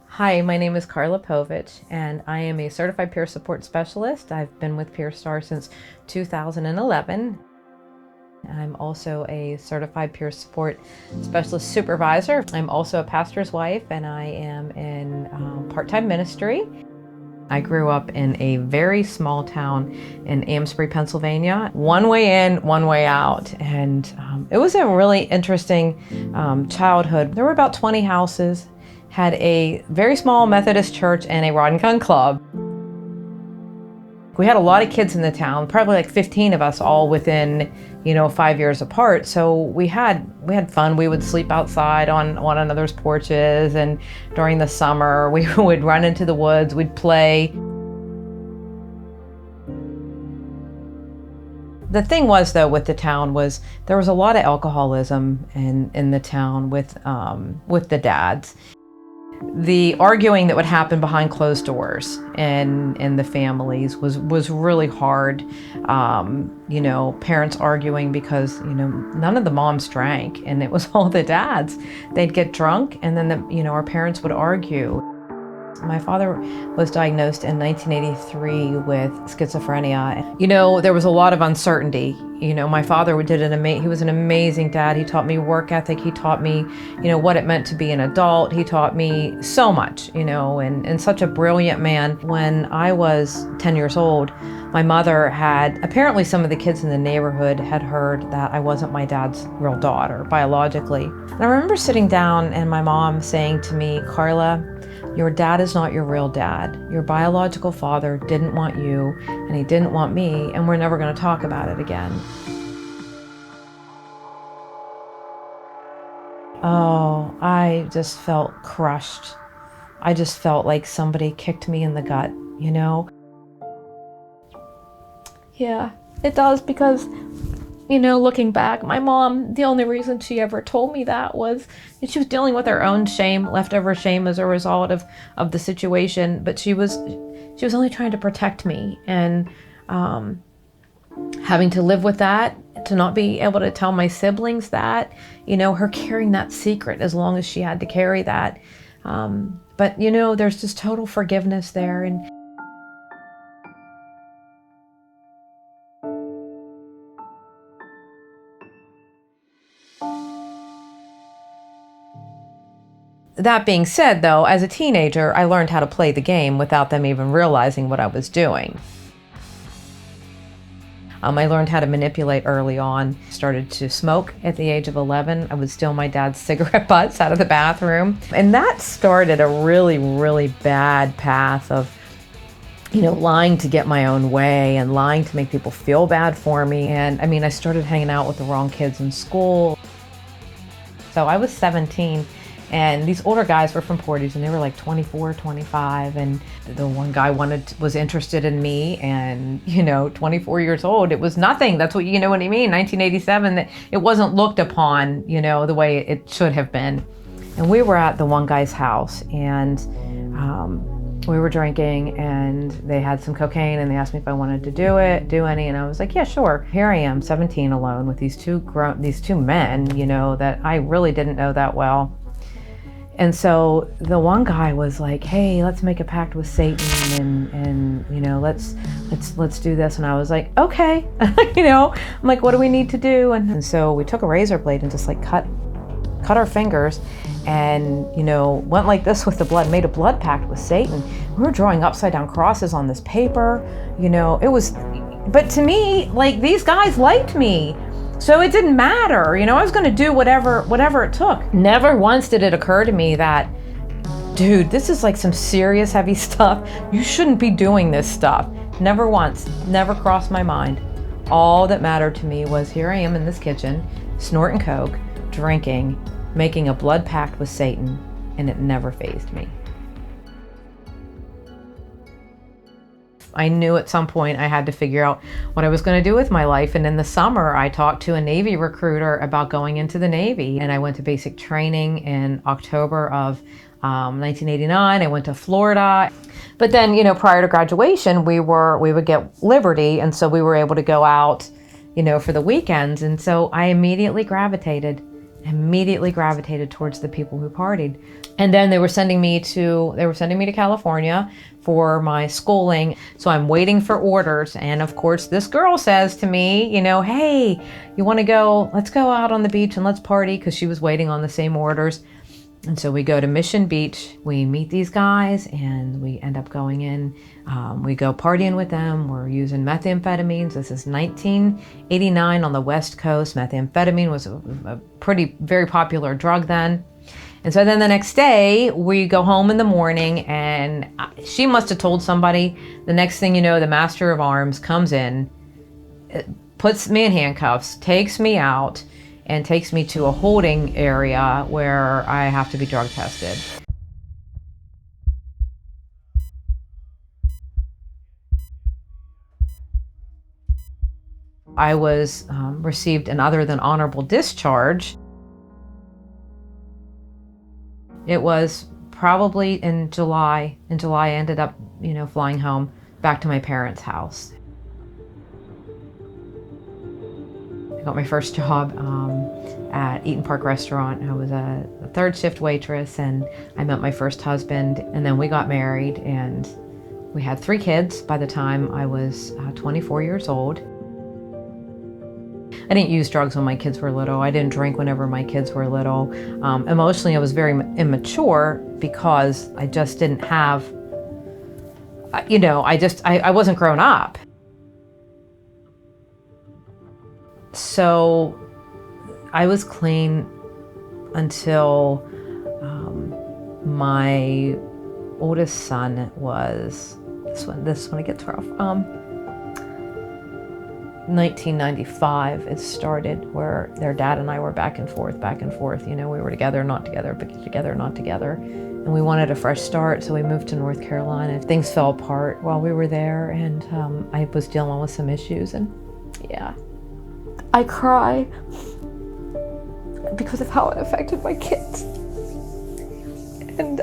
Hi, my name is Carla and I am a certified peer support specialist. I've been with PeerStar since 2011. I'm also a certified peer support specialist supervisor. I'm also a pastor's wife, and I am in part-time ministry. I grew up in a very small town in Amesbury, Pennsylvania. One way in, one way out. And it was a really interesting childhood. There were about 20 houses, had a very small Methodist church and a rod and gun club. We had a lot of kids in the town, probably like 15 of us, all within, 5 years apart. So we had fun. We would sleep outside on one another's porches, and during the summer we would run into the woods, we'd play. The thing was, though, with the town was there was a lot of alcoholism in the town with the dads. The arguing that would happen behind closed doors in the families was really hard. Parents arguing because, none of the moms drank, and it was all the dads. They'd get drunk, and then our parents would argue. My father was diagnosed in 1983 with schizophrenia. There was a lot of uncertainty. My father he was an amazing dad. He taught me work ethic. He taught me, what it meant to be an adult. He taught me so much, and such a brilliant man. When I was 10 years old, my mother apparently some of the kids in the neighborhood had heard that I wasn't my dad's real daughter biologically. And I remember sitting down and my mom saying to me, "Carla, your dad is not your real dad. Your biological father didn't want you, and he didn't want me, and we're never going to talk about it again." Oh, I just felt crushed. I just felt like somebody kicked me in the gut. Yeah, it does, because looking back, my mom, the only reason she ever told me that was that she was dealing with her own shame, leftover shame as a result of the situation. But she was only trying to protect me, and having to live with that, to not be able to tell my siblings that, her carrying that secret as long as she had to carry that. But there's just total forgiveness there. And that being said, though, as a teenager, I learned how to play the game without them even realizing what I was doing. I learned how to manipulate early on. Started to smoke at the age of 11. I would steal my dad's cigarette butts out of the bathroom. And that started a really, really bad path of, lying to get my own way and lying to make people feel bad for me. And I started hanging out with the wrong kids in school. So I was 17. And these older guys were from Portage, and they were like 24, 25. And the one guy was interested in me, and, 24 years old, it was nothing. That's what what I mean? 1987, that it wasn't looked upon, the way it should have been. And we were at the one guy's house, and we were drinking, and they had some cocaine, and they asked me if I wanted to do any, and I was like, yeah, sure. Here I am, 17, alone with these two men, that I really didn't know that well. And so the one guy was like, "Hey, let's make a pact with Satan, and let's do this." And I was like, "Okay." I'm like, "What do we need to do?" And so we took a razor blade and just like cut our fingers, and went like this with the blood, made a blood pact with Satan. We were drawing upside down crosses on this paper. It was, but to me, like, these guys liked me. So it didn't matter, I was going to do whatever it took. Never once did it occur to me that, dude, this is like some serious heavy stuff. You shouldn't be doing this stuff. Never once, never crossed my mind. All that mattered to me was, here I am in this kitchen, snorting coke, drinking, making a blood pact with Satan, and it never fazed me. I knew at some point I had to figure out what I was going to do with my life. And in the summer, I talked to a Navy recruiter about going into the Navy. And I went to basic training in October of 1989. I went to Florida. But then, prior to graduation, we would get Liberty. And so we were able to go out, for the weekends. And so I immediately gravitated immediately gravitated towards the people who partied. And then they were sending me to California for my schooling. So I'm waiting for orders. And of course, this girl says to me, hey, you want to go, let's go out on the beach and let's party, because she was waiting on the same orders. And so we go to Mission Beach, we meet these guys, and we end up going in. We go partying with them. We're using methamphetamines. This is 1989 on the West Coast. Methamphetamine was a very popular drug then. And so then the next day, we go home in the morning, and she must have told somebody. The next thing you know, the master of arms comes in, puts me in handcuffs, takes me out, and takes me to a holding area where I have to be drug tested. I was received an other than honorable discharge. It was probably in July. In July, I ended up, flying home back to my parents' house. I got my first job at Eaton Park Restaurant. I was a third shift waitress, and I met my first husband, and then we got married, and we had 3 kids by the time I was 24 years old. I didn't use drugs when my kids were little. I didn't drink whenever my kids were little. Emotionally, I was very immature because I just didn't have, I wasn't grown up. So I was clean until my oldest son was, this one it gets rough. 1995, it started where their dad and I were back and forth. We were together, not together, but together, not together. And we wanted a fresh start, so we moved to North Carolina. Things fell apart while we were there, and I was dealing with some issues, and yeah. I cry because of how it affected my kids. And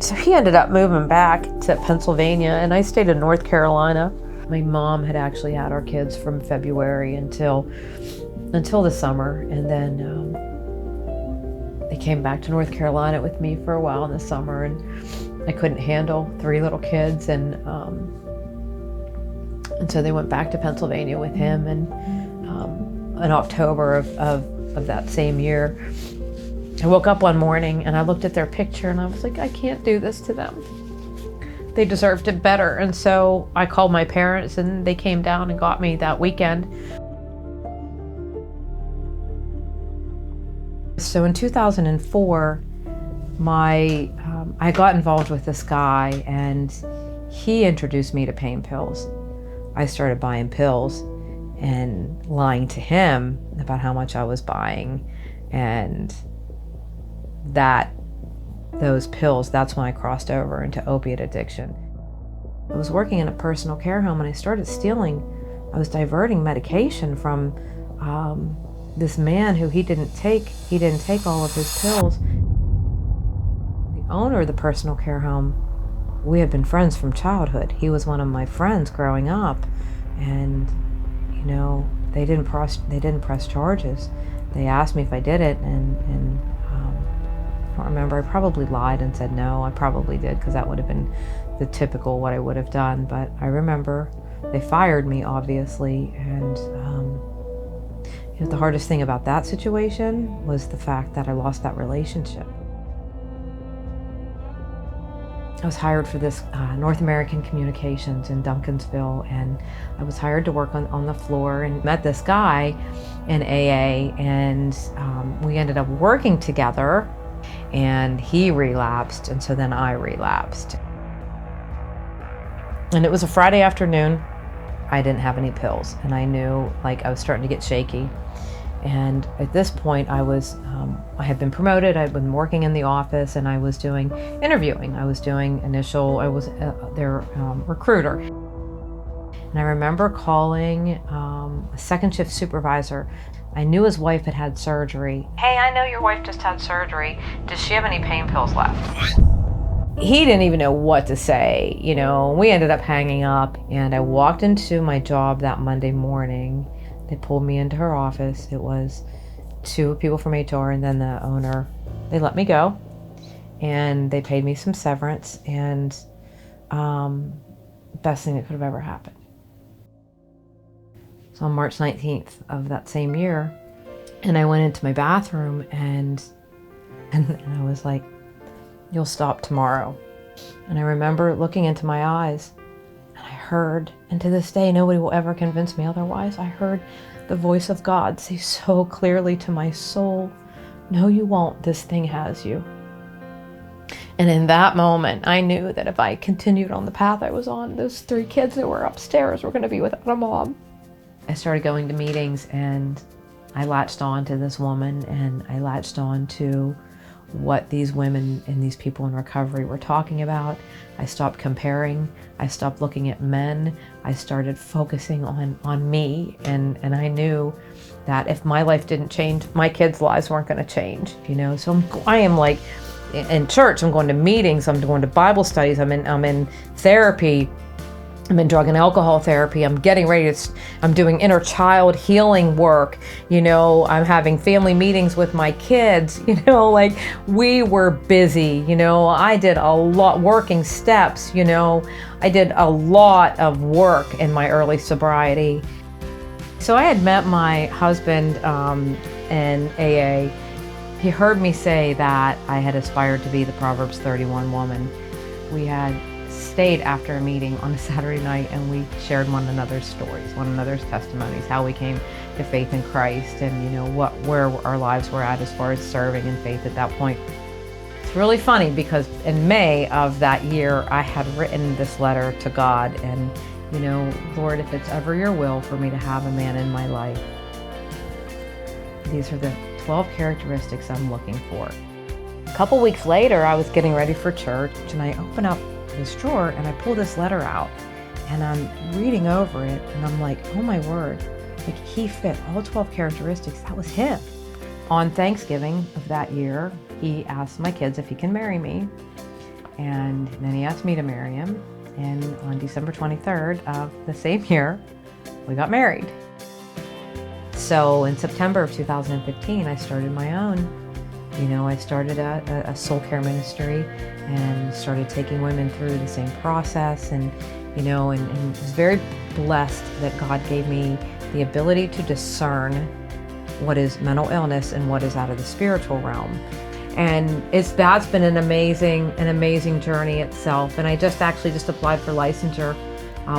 so he ended up moving back to Pennsylvania, and I stayed in North Carolina. My mom had actually had our kids from February until the summer, and then they came back to North Carolina with me for a while in the summer, and I couldn't handle 3 little kids, and so they went back to Pennsylvania with him, and in October of that same year, I woke up one morning and I looked at their picture and I was like, I can't do this to them. They deserved it better. And so I called my parents, and they came down and got me that weekend. So in 2004, I got involved with this guy, and he introduced me to pain pills. I started buying pills and lying to him about how much I was buying, and those pills, that's when I crossed over into opiate addiction. I was working in a personal care home, and I started stealing. I was diverting medication from this man who he didn't take all of his pills. The owner of the personal care home, we had been friends from childhood. He was one of my friends growing up, and they didn't press charges. They asked me if I did it, and I don't remember. I probably lied and said no. I probably did, because that would have been the typical what I would have done. But I remember they fired me, obviously, and the hardest thing about that situation was the fact that I lost that relationship. I was hired for this North American Communications in Duncansville, and I was hired to work on the floor, and met this guy in AA, and we ended up working together, and he relapsed, and so then I relapsed. And it was a Friday afternoon. I didn't have any pills, and I knew I was starting to get shaky. And at this point, I had been promoted. I'd been working in the office, and I was doing interviewing. I was their recruiter. And I remember calling a second shift supervisor. I knew his wife had had surgery. Hey, I know your wife just had surgery. Does she have any pain pills left? He didn't even know what to say. We ended up hanging up, and I walked into my job that Monday morning. They pulled me into her office. It was two people from HR and then the owner, they let me go, and they paid me some severance, and best thing that could have ever happened. So on March 19th of that same year, and I went into my bathroom and I was like, "You'll stop tomorrow." And I remember looking into my eyes, and I heard, and to this day nobody will ever convince me otherwise, I heard the voice of God say so clearly to my soul, "No, you won't. This thing has you." And in that moment, I knew that if I continued on the path I was on, those 3 kids that were upstairs were going to be without a mom. I started going to meetings, and I latched on to this woman, and I latched on to what these women and these people in recovery were talking about. I stopped comparing. I stopped looking at men. I started focusing on me, and I knew that if my life didn't change, my kids' lives weren't going to change, you know. So I am like in church, I'm going to meetings, I'm going to Bible studies, I'm in therapy, I'm in drug and alcohol therapy, I'm getting ready to, I'm doing inner child healing work, you know, I'm having family meetings with my kids, you know, like we were busy, you know, I did a lot, working steps, you know, I did a lot of work in my early sobriety. So I had met my husband in AA. He heard me say that I had aspired to be the Proverbs 31 woman. We had stayed after a meeting on a Saturday night, and we shared one another's stories, one another's testimonies, how we came to faith in Christ, and you know where our lives were at as far as serving in faith at that point. It's really funny because in May of that year, I had written this letter to God, and you know, Lord, if it's ever your will for me to have a man in my life, these are the 12 characteristics I'm looking for. A couple weeks later, I was getting ready for church, and I open up this drawer and I pull this letter out, and I'm reading over it, and I'm like, oh my word, like he fit all 12 characteristics. That was him. On Thanksgiving of that year, he asked my kids if he can marry me, and then he asked me to marry him, and on December 23rd of the same year, we got married. So in September of 2015, I started my own. You know, I started a soul care ministry and started taking women through the same process, and you know, and was very blessed that God gave me the ability to discern what is mental illness and what is out of the spiritual realm. And that's been an amazing journey itself. And I just applied for licensure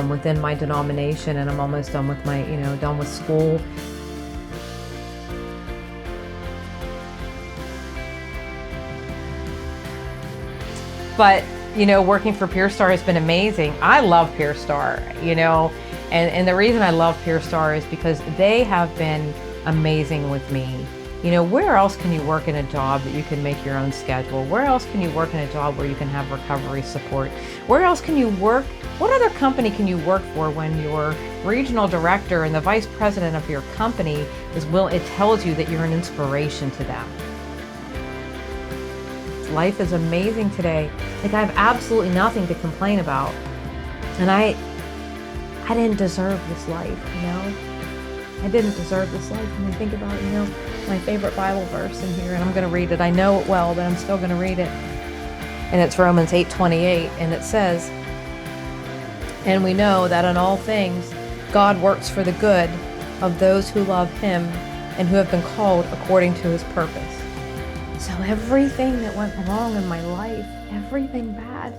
within my denomination, and I'm almost done with my, you know, done with school. But, you know, working for Pure Star has been amazing. I love Pure Star, you know, and the reason I love Pure Star is because they have been amazing with me. You know, where else can you work in a job that you can make your own schedule? Where else can you work in a job where you can have recovery support? Where else can you work? What other company can you work for when your regional director and the vice president of your company it tells you that you're an inspiration to them? Life is amazing today. Like, I have absolutely nothing to complain about. And I didn't deserve this life, you know? I didn't deserve this life. When I think about, you know, my favorite Bible verse in here, and I'm going to read it. I know it well, but I'm still going to read it. And it's Romans 8:28, and it says, "And we know that in all things God works for the good of those who love him and who have been called according to his purpose." So everything that went wrong in my life, everything bad,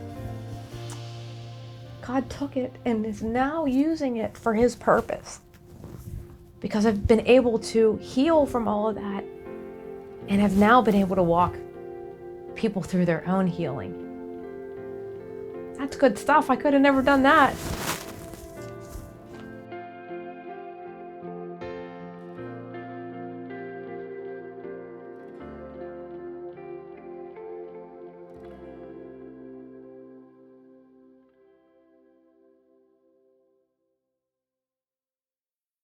God took it and is now using it for his purpose. Because I've been able to heal from all of that, and have now been able to walk people through their own healing. That's good stuff. I could have never done that